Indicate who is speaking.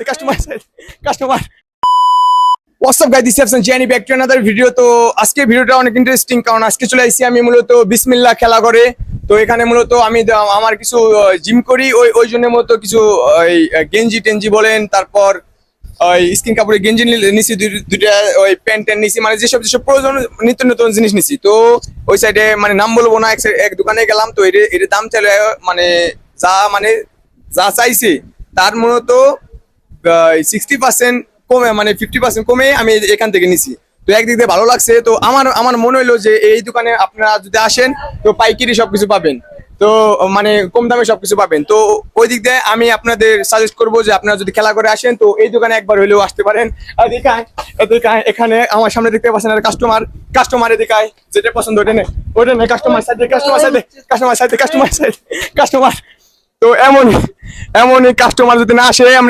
Speaker 1: Customer What's up guys, this is Jenny back to another video. তো আজকে ভিডিওটা অনেক ইন্টারেস্টিং, কারণ আজকে চলে আসছি আমি মূলত বিসমিল্লাহ খেলা করে। তো এখানে মূলত আমি আমার কিছু জিম করি, ওই জন্য মূলত কিছু গেঞ্জি টেঞ্জি বলেন, তারপর ওই স্কিন কাপড়ের গেঞ্জি নিছি, দুইটা ওই প্যান্ট নিছি, মানে যেসব প্রয়োজন নিত্য নতুন জিনিস নিছি। তো ওই সাইডে মানে নাম বলবো না, এক দোকানে গেলাম, তো এর দাম চাইলে মানে যা চাইছে তার মূলত 60% কমে, মানে 50% কমে আমি এখান থেকে নিছি। তো একদিক দিয়ে ভালো লাগছে। তো আমার মনে হলো যে এই দোকানে আপনারা যদি আসেন তো পাইকারি সবকিছু পাবেন, তো মানে কম দামে সবকিছু পাবেন। তো ওই দিক দিয়ে আমি আপনাদের সাজেস্ট করবো যে আপনারা যদি খেলা করে আসেন তো এই দোকানে একবার হলেও আসতে পারেন। আর দেখায় এখানে আমার সামনে দেখতে পাচ্ছেন কাস্টমারে দেখায় যেটা পছন্দ ওটা নেই কাস্টমার। তো এমনই কাস্টমার যদি না আসে আমরা